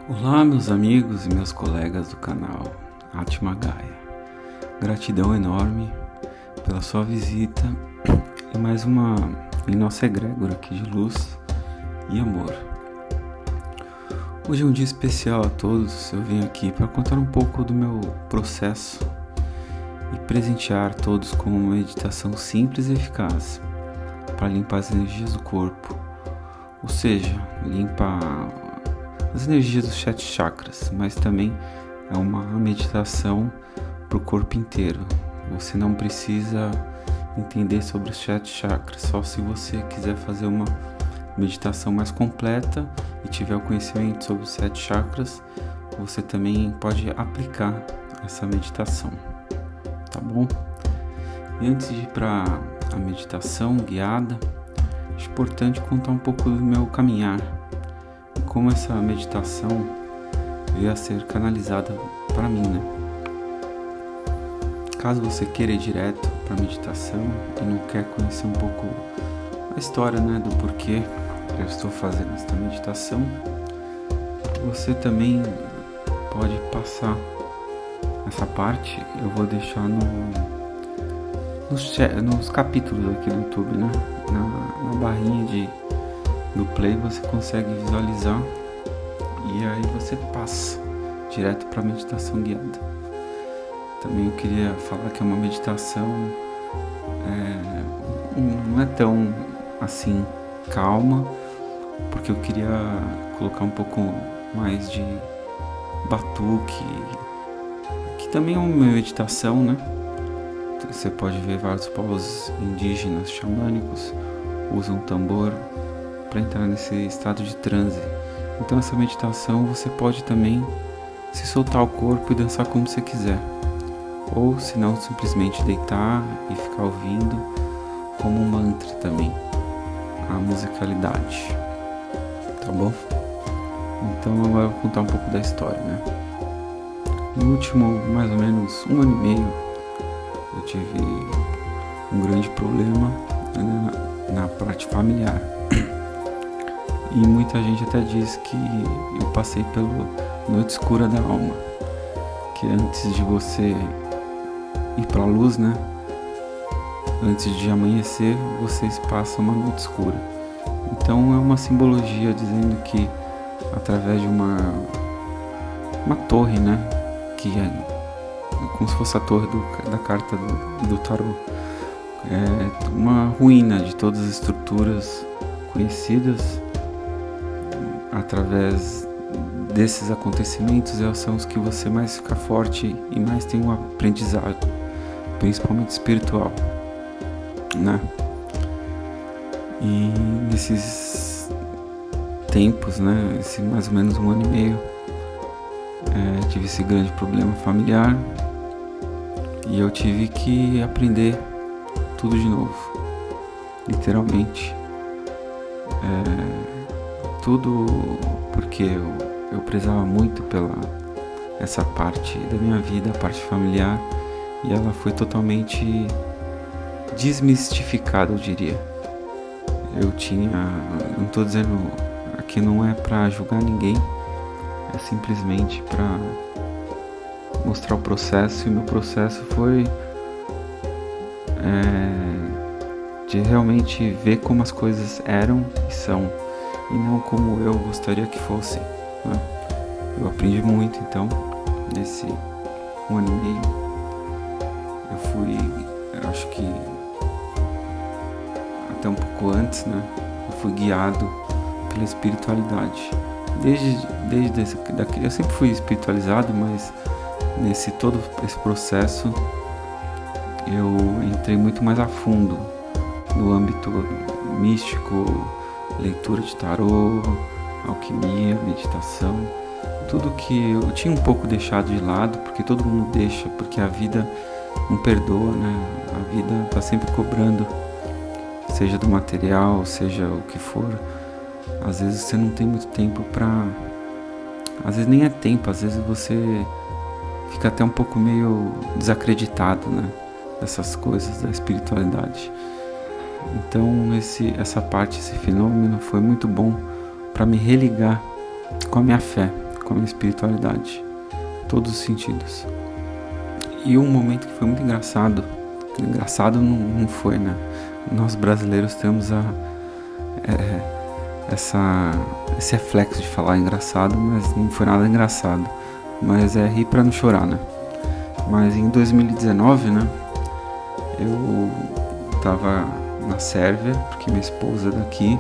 Olá, meus amigos e meus colegas do canal Atma Gaia. Gratidão enorme pela sua visita e mais uma em nossa egrégora aqui de luz e amor. Hoje é um dia especial a todos. Eu vim aqui para contar um pouco do meu processo e presentear todos com uma meditação simples e eficaz para limpar as energias do corpo, ou seja, limpar as energias dos 7 chakras, mas também é uma meditação para o corpo inteiro. Você não precisa entender sobre os 7 chakras, só se você quiser fazer uma meditação mais completa e tiver o conhecimento sobre os 7 chakras, você também pode aplicar essa meditação, tá bom? E antes de ir para a meditação guiada, é importante contar um pouco do meu caminhar, como essa meditação veio a ser canalizada para mim, né? Caso você queira ir direto para a meditação e não quer conhecer um pouco a história, né, do porquê eu estou fazendo esta meditação, você também pode passar essa parte. Eu vou deixar nos capítulos aqui do YouTube, né? Na barrinha do play você consegue visualizar e aí você passa direto para a meditação guiada. Também eu queria falar que é uma meditação não é tão assim calma, porque eu queria colocar um pouco mais de batuque, que também é uma meditação, né? Você pode ver vários povos indígenas xamânicos usam tambor para entrar nesse estado de transe. Então essa meditação você pode também se soltar o corpo e dançar como você quiser, ou se não, simplesmente deitar e ficar ouvindo como um mantra também a musicalidade, tá bom? Então agora eu vou contar um pouco da história, né? No último mais ou menos 1 ano e meio eu tive um grande problema, né, na parte familiar. E muita gente até diz que eu passei pela noite escura da alma, que antes de você ir para a luz, né? Antes de amanhecer, vocês passam uma noite escura. Então é uma simbologia dizendo que através de uma torre, né? Que é como se fosse a torre da carta do tarô. É uma ruína de todas as estruturas conhecidas. Através desses acontecimentos são os que você mais fica forte e mais tem um aprendizado, principalmente espiritual, né? E nesses tempos, né, esse mais ou menos 1 ano e meio, tive esse grande problema familiar e eu tive que aprender tudo de novo, literalmente. Tudo porque eu prezava muito pela essa parte da minha vida, a parte familiar, e ela foi totalmente desmistificada, eu diria. Eu não estou dizendo aqui, não é para julgar ninguém, é simplesmente para mostrar o processo, e o meu processo foi de realmente ver como as coisas eram e são, e não como eu gostaria que fosse, né? Eu aprendi muito, então, nesse 1 ano e meio. Eu acho que até um pouco antes, né? Eu fui guiado pela espiritualidade. Eu sempre fui espiritualizado, mas nesse todo esse processo eu entrei muito mais a fundo no âmbito místico, leitura de tarô, alquimia, meditação, tudo que eu tinha um pouco deixado de lado, porque todo mundo deixa, porque a vida não perdoa, né? A vida está sempre cobrando, seja do material, seja o que for. Às vezes você não tem muito tempo às vezes nem é tempo, às vezes você fica até um pouco meio desacreditado, né? Dessas coisas da espiritualidade. Então essa parte, esse fenômeno foi muito bom para me religar com a minha fé, com a minha espiritualidade, em todos os sentidos. E um momento que foi muito engraçado, não foi, né? Nós brasileiros temos esse reflexo de falar engraçado, mas não foi nada engraçado. Mas é rir pra não chorar, né? Mas em 2019, né? Eu tava na Sérvia, porque minha esposa é daqui.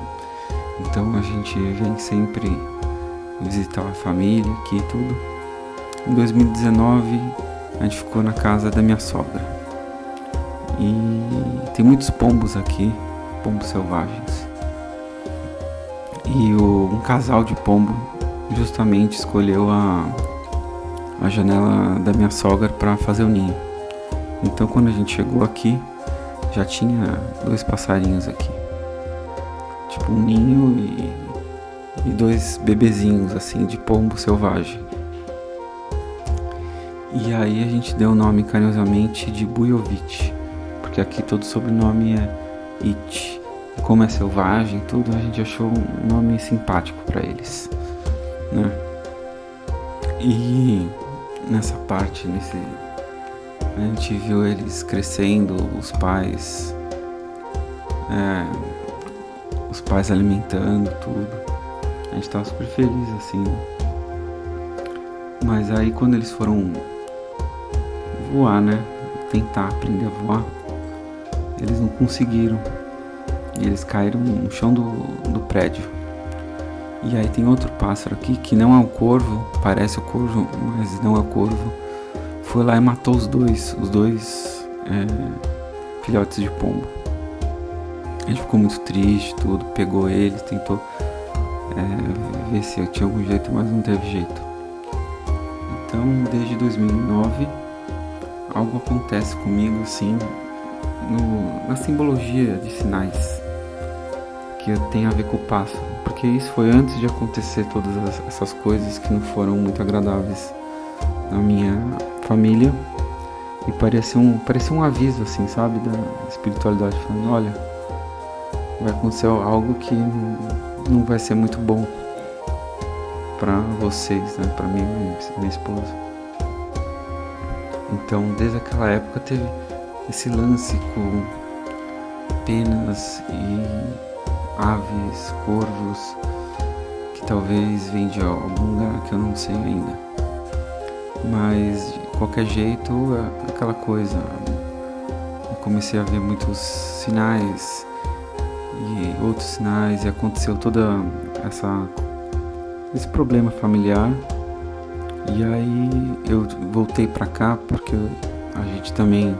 Então a gente vem sempre visitar a família aqui e tudo. Em 2019 a gente ficou na casa da minha sogra. E tem muitos pombos aqui, pombos selvagens. E um casal de pombo justamente escolheu a janela da minha sogra para fazer o ninho. Então quando a gente chegou aqui, já tinha 2 passarinhos aqui. Tipo um ninho e 2 bebezinhos assim de pombo selvagem. E aí a gente deu o nome carinhosamente de Bujovic, porque aqui todo sobrenome é It. E como é selvagem tudo, a gente achou um nome simpático para eles, né? E nessa parte, a gente viu eles crescendo, os pais alimentando tudo. A gente tava super feliz assim, né? Mas aí quando eles foram voar, né, tentar aprender a voar, eles não conseguiram. E eles caíram no chão do prédio. E aí tem outro pássaro aqui que não é um corvo, parece o corvo, mas não é o corvo. Foi lá e matou os dois filhotes de pombo. A gente ficou muito triste, tudo, pegou eles, tentou ver se tinha algum jeito, mas não teve jeito. Então, desde 2009, algo acontece comigo, assim, na simbologia de sinais, que tem a ver com o pássaro. Porque isso foi antes de acontecer todas essas coisas que não foram muito agradáveis na minha família. E parecia um aviso, assim, sabe, da espiritualidade, falando, olha, vai acontecer algo que não vai ser muito bom pra vocês, né, pra mim e minha esposa. Então, desde aquela época teve esse lance com penas e aves, corvos, que talvez vem de algum lugar que eu não sei ainda. Mas, de qualquer jeito, é aquela coisa. Eu comecei a ver muitos sinais e outros sinais, e aconteceu toda esse problema familiar. E aí eu voltei pra cá porque a gente também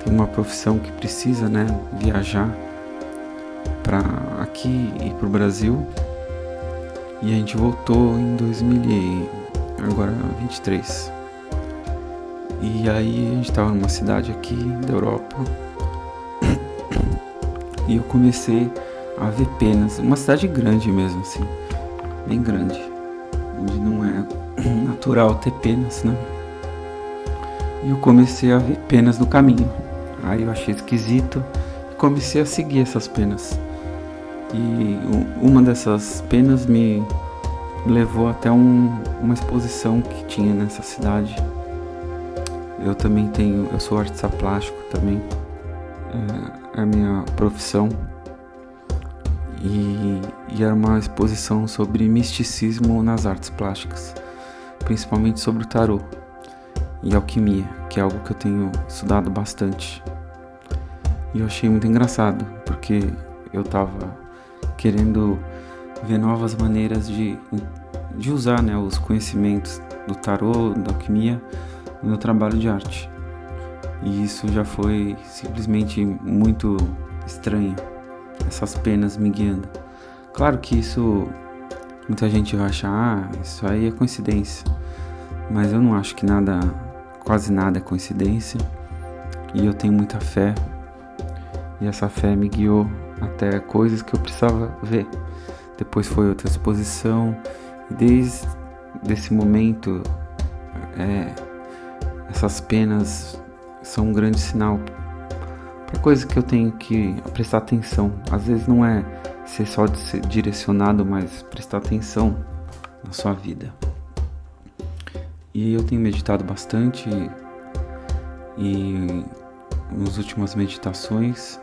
tem uma profissão que precisa, né, viajar para aqui e pro Brasil. E a gente voltou em 2023. E aí a gente tava numa cidade aqui da Europa e eu comecei a ver penas. Uma cidade grande mesmo, assim, bem grande, onde não é natural ter penas, né? E eu comecei a ver penas no caminho. Aí eu achei esquisito e comecei a seguir essas penas. E uma dessas penas me levou até uma exposição que tinha nessa cidade. Eu sou artista plástico também, é a minha profissão. E era uma exposição sobre misticismo nas artes plásticas, principalmente sobre o tarô e alquimia, que é algo que eu tenho estudado bastante. E eu achei muito engraçado, porque eu tava querendo ver novas maneiras de usar, né, os conhecimentos do tarô, da alquimia, no meu trabalho de arte. E isso já foi simplesmente muito estranho, essas penas me guiando. Claro que isso, muita gente vai achar, isso aí é coincidência, mas eu não acho que quase nada é coincidência, e eu tenho muita fé, e essa fé me guiou até coisas que eu precisava ver. Depois foi outra exposição, e desde esse momento essas penas são um grande sinal para coisas que eu tenho que prestar atenção. Às vezes não é ser só direcionado, mas prestar atenção na sua vida. E eu tenho meditado bastante e nas últimas meditações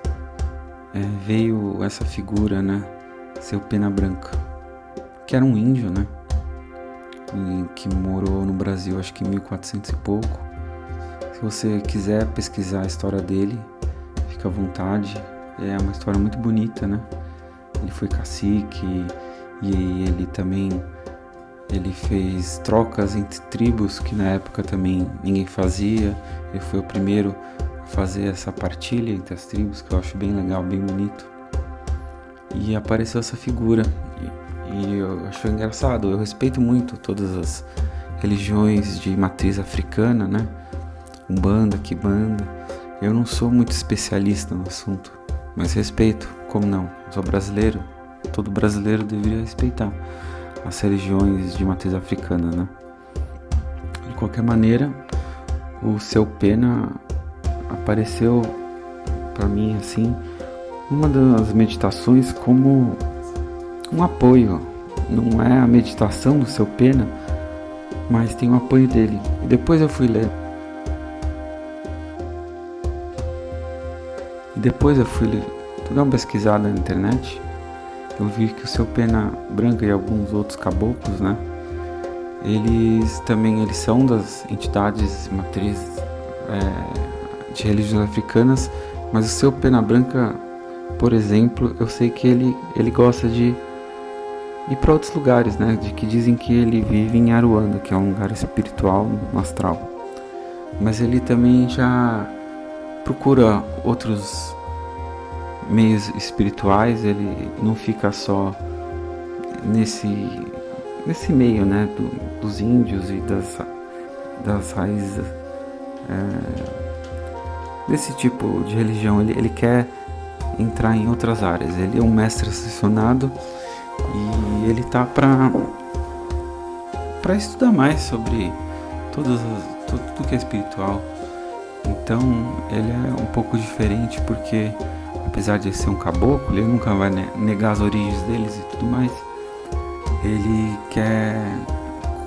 veio essa figura, né? Seu Pena Branca, que era um índio, né? E que morou no Brasil, acho que em 1400 e pouco. Se você quiser pesquisar a história dele, fica à vontade. É uma história muito bonita, né? Ele foi cacique e ele fez trocas entre tribos que na época também ninguém fazia. Ele foi o primeiro a fazer essa partilha entre as tribos, que eu acho bem legal, bem bonito. E apareceu essa figura e eu acho engraçado. Eu respeito muito todas as religiões de matriz africana, né? Umbanda, Quimbanda. Eu não sou muito especialista no assunto, mas respeito, como não? Sou brasileiro, todo brasileiro deveria respeitar as religiões de matriz africana, né? De qualquer maneira, o Seu Pena apareceu para mim assim, uma das meditações como um apoio. Não é a meditação do Seu Pena, mas tem o apoio dele. E depois eu fui ler. Dar uma pesquisada na internet. Eu vi que o Seu Pena Branca e alguns outros caboclos, né? Eles são das entidades matrizes de religiões africanas, mas o Seu Pena Branca, por exemplo, eu sei que ele gosta de ir para outros lugares, né? Que dizem que ele vive em Aruanda, que é um lugar espiritual no astral. Mas ele também já procura outros meios espirituais, ele não fica só nesse meio, né, dos índios e das raízes desse tipo de religião. Ele quer entrar em outras áreas. Ele é um mestre ascensionado e ele tá para estudar mais sobre tudo que é espiritual. Então ele é um pouco diferente, porque apesar de ser um caboclo, ele nunca vai negar as origens deles e tudo mais. Ele quer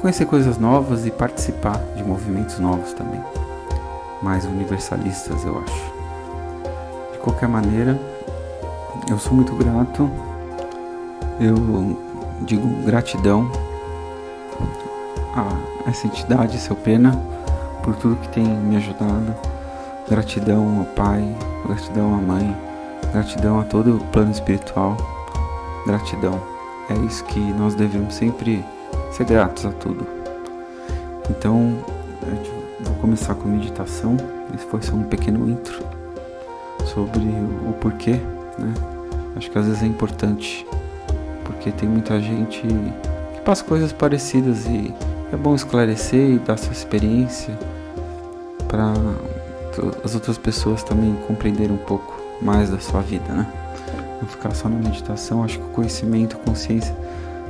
conhecer coisas novas e participar de movimentos novos também, mais universalistas, eu acho. De qualquer maneira, eu sou muito grato. Eu digo gratidão a essa entidade, Seu Pena, por tudo que tem me ajudado. Gratidão ao pai, gratidão à mãe, gratidão a todo o plano espiritual. Gratidão. É isso que nós devemos sempre ser gratos a tudo. Então, eu vou começar com meditação. Esse foi só um pequeno intro sobre o porquê, né? Acho que às vezes é importante, porque tem muita gente que passa coisas parecidas e é bom esclarecer e dar sua experiência para as outras pessoas também compreenderem um pouco mais da sua vida, né? Não ficar só na meditação. Acho que o conhecimento, a consciência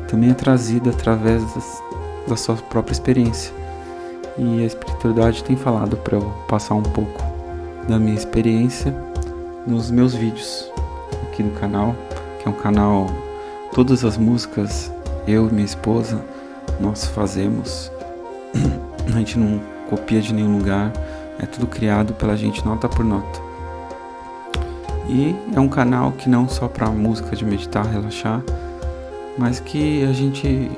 também é trazida através da sua própria experiência. E a espiritualidade tem falado para eu passar um pouco da minha experiência nos meus vídeos aqui no canal, que é um canal, todas as músicas eu e minha esposa nós fazemos. A gente não copia de nenhum lugar, é tudo criado pela gente nota por nota. E é um canal que não só para música de meditar, relaxar, mas que a gente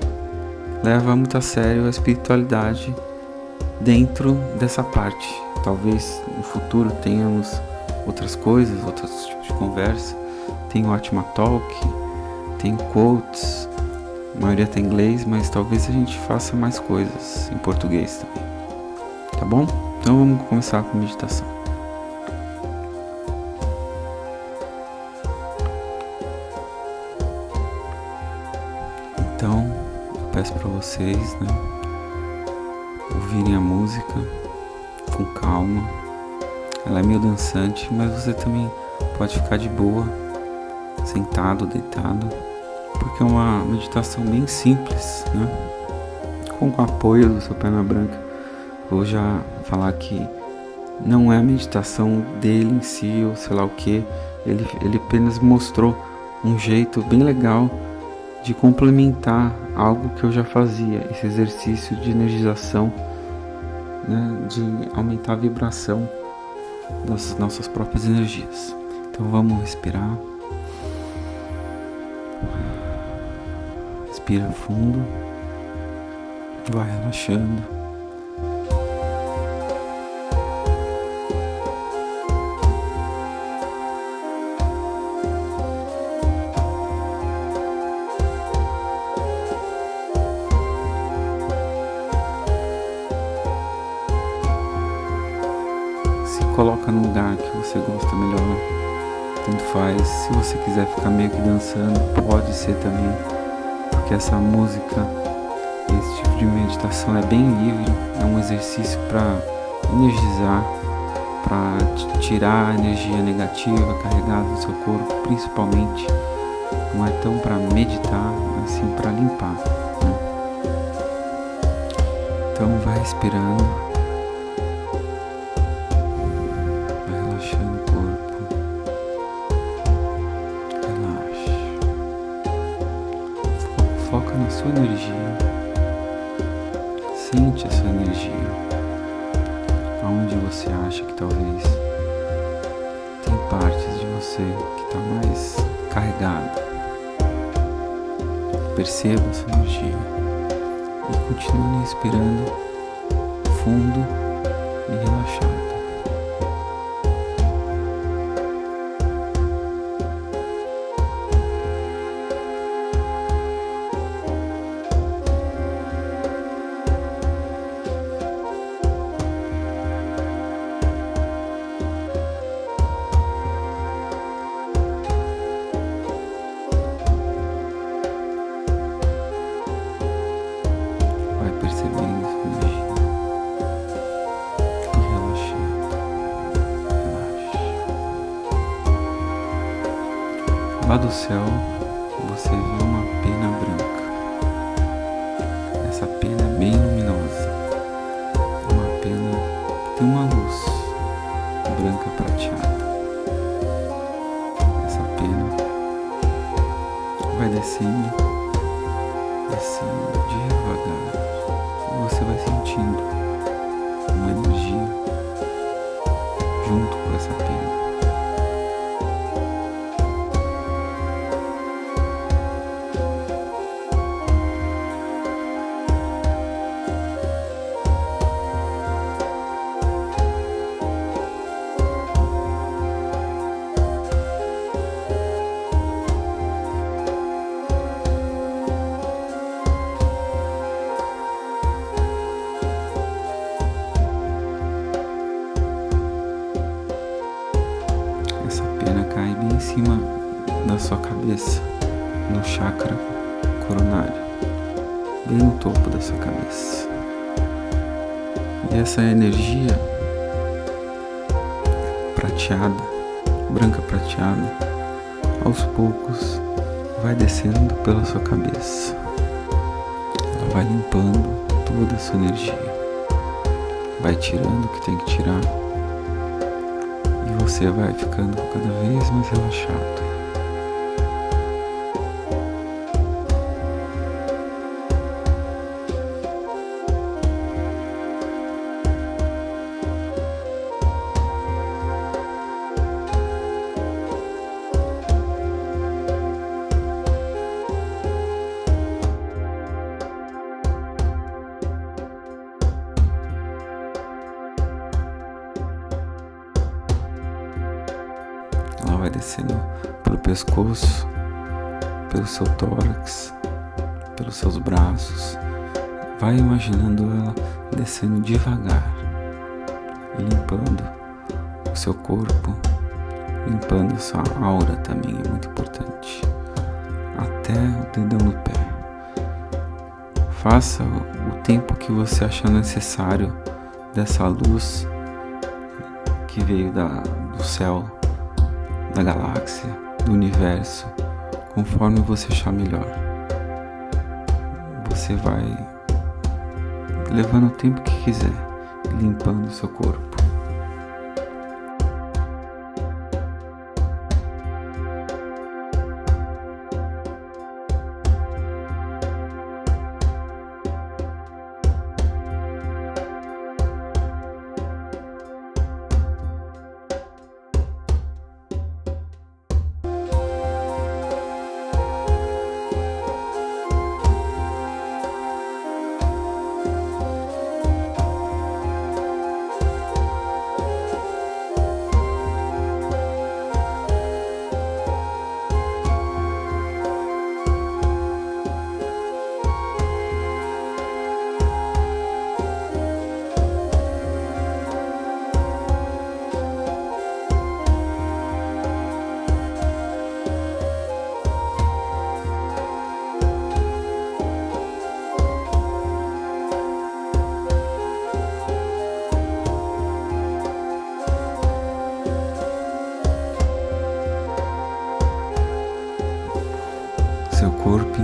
leva muito a sério a espiritualidade dentro dessa parte. Talvez no futuro tenhamos outras coisas, outros tipos de conversa. Tem o Atma Talk, tem quotes, a maioria tem inglês, mas talvez a gente faça mais coisas em português também. Tá bom? Então vamos começar com meditação. Então, eu peço para vocês, né, ouvirem a música com calma. Ela é meio dançante, mas você também pode ficar de boa, sentado, deitado, porque é uma meditação bem simples, né? Com o apoio do Seu Pena Branca. Vou já falar que não é a meditação dele em si, ou sei lá o que. Ele apenas mostrou um jeito bem legal de complementar algo que eu já fazia, esse exercício de energização né, de aumentar a vibração das nossas próprias energias. Então vamos respirar. Respira fundo, vai relaxando. Se coloca no lugar que você gosta melhor, tanto faz. Se você quiser ficar meio que dançando, pode ser também, porque essa música, esse tipo de meditação é bem livre, é um exercício para energizar, para tirar a energia negativa carregada do seu corpo, principalmente. Não é tão para meditar, mas sim para limpar, né? Então vai respirando, vai relaxando o corpo, relaxa, foca na sua energia, sente essa energia, aonde você acha que talvez tem partes de você que está mais carregada. Perceba essa energia e continue respirando fundo e relaxado. Percebendo essa energia e relaxando, relaxa. Lá do céu você vê uma pena branca. Essa pena é bem luminosa, uma pena que tem uma luz branca prateada. Essa pena vai descendo, descendo devagar. Você vai sentindo uma energia junto com essa pena. Essa pena cai bem em cima da sua cabeça, no chakra coronário, bem no topo da sua cabeça. E essa energia prateada, branca prateada, aos poucos vai descendo pela sua cabeça. Ela vai limpando toda a sua energia, vai tirando o que tem que tirar. E você vai ficando cada vez mais relaxado. Ela vai descendo pelo pescoço, pelo seu tórax, pelos seus braços. Vai imaginando ela descendo devagar, limpando o seu corpo, limpando a sua aura também, é muito importante, até o dedão do pé. Faça o tempo que você achar necessário dessa luz que veio do céu, da galáxia, do universo, conforme você achar melhor. Você vai levando o tempo que quiser, limpando o seu corpo.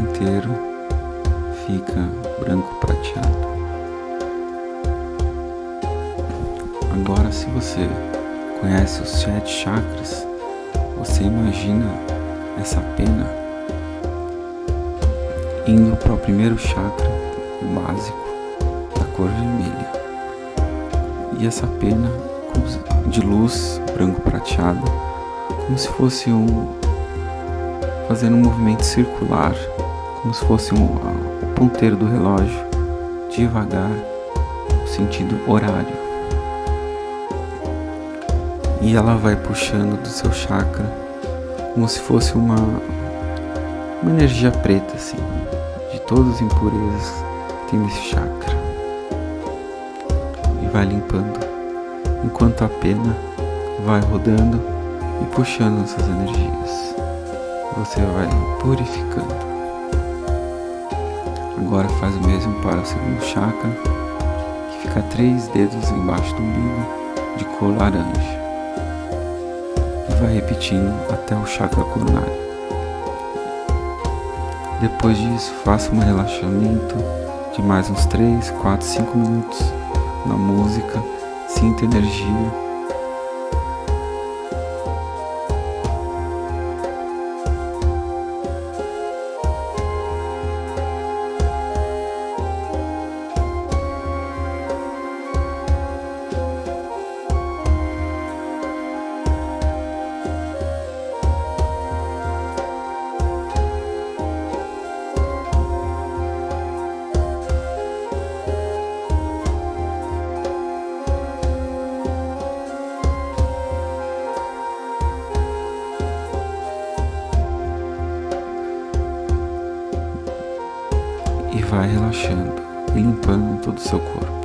inteiro fica branco prateado. Agora, se você conhece os 7 chakras, você imagina essa pena indo para o primeiro chakra, o básico, da cor vermelha. E essa pena de luz branco prateado, como se fosse fazendo um movimento circular, como se fosse o ponteiro do relógio, devagar, no sentido horário. E ela vai puxando do seu chakra como se fosse uma energia preta, assim, de todas as impurezas que tem nesse chakra. E vai limpando, enquanto a pena vai rodando e puxando essas energias. Você vai purificando. Agora faz o mesmo para o segundo chakra, que fica 3 dedos embaixo do umbigo, de cor laranja. E vai repetindo até o chakra coronário. Depois disso, faça um relaxamento de mais uns 3, 4, 5 minutos na música. Sinta energia. E vai relaxando e limpando todo o seu corpo.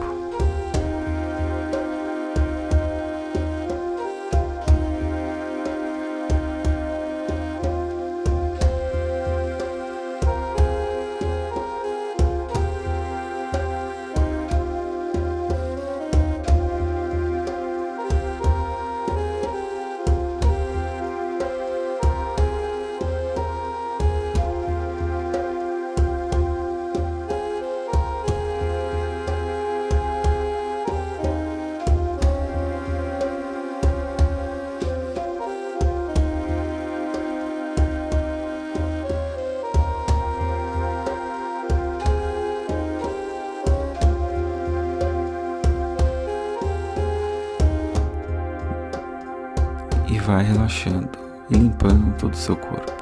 E vai relaxando e limpando todo o seu corpo.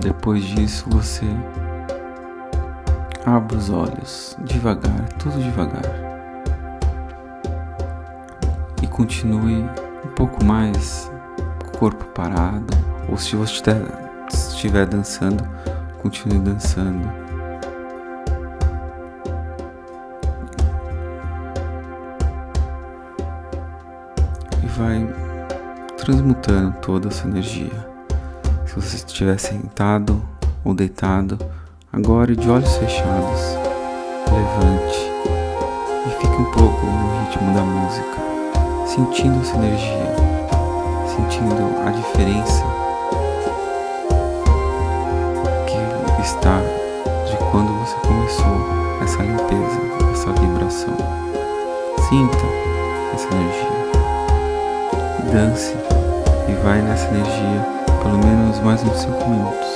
Depois disso, você abre os olhos devagar, tudo devagar, e continue um pouco mais com o corpo parado, ou se você estiver dançando, continue dançando. E vai transmutando toda essa energia. Se você estiver sentado ou deitado, agora de olhos fechados, levante e fique um pouco no ritmo da música, sentindo essa energia, sentindo a diferença que está de quando você começou essa limpeza, essa vibração. Sinta essa energia e dance e vai nessa energia pelo menos mais uns 5 minutos.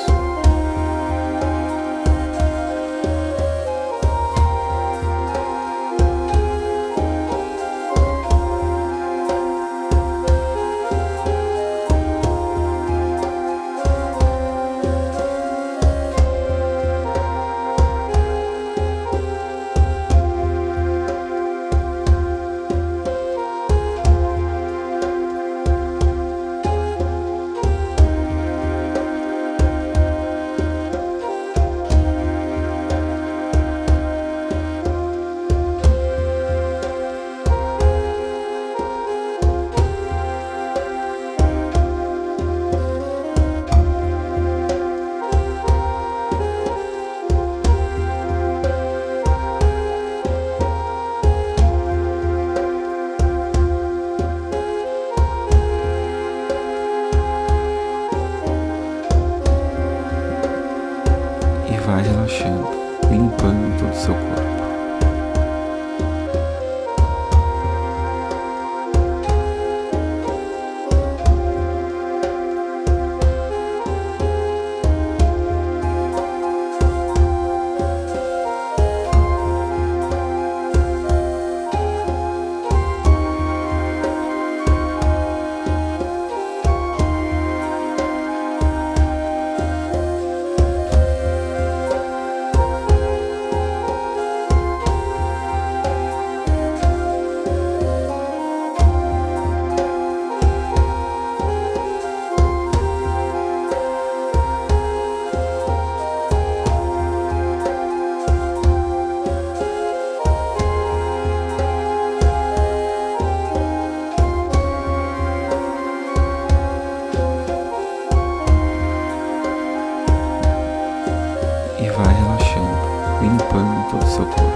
vai relaxando, limpando todo o seu corpo. E vai relaxando, limpando todo o seu corpo.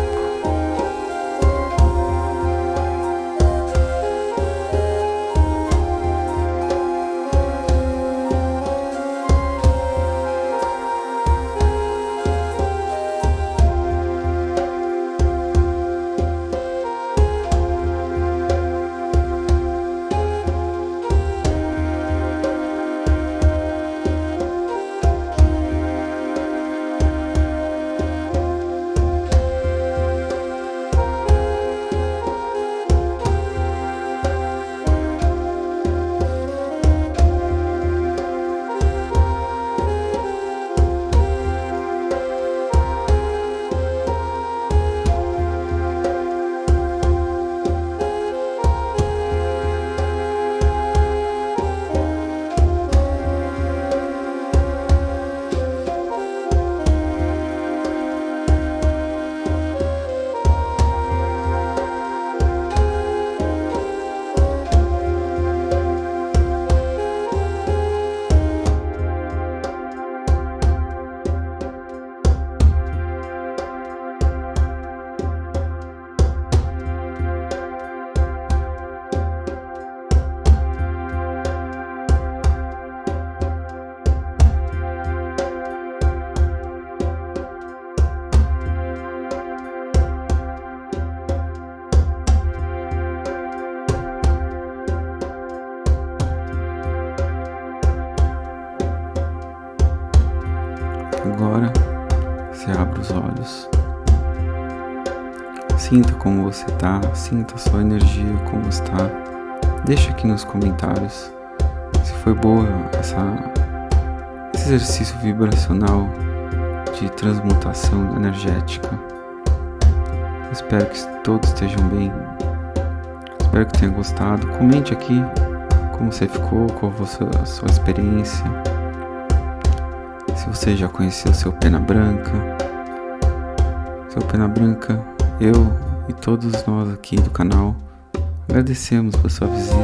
Agora, você abre os olhos. Sinta como você está, sinta a sua energia, como está. Deixa aqui nos comentários se foi boa esse exercício vibracional de transmutação energética. Espero que todos estejam bem. Espero que tenha gostado. Comente aqui como você ficou, qual foi a sua experiência. Se você já conheceu seu Pena Branca. Seu Pena Branca, eu e todos nós aqui do canal agradecemos por sua visita.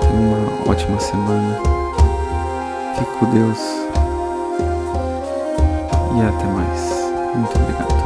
Tenha uma ótima semana. Fique com Deus. E até mais. Muito obrigado.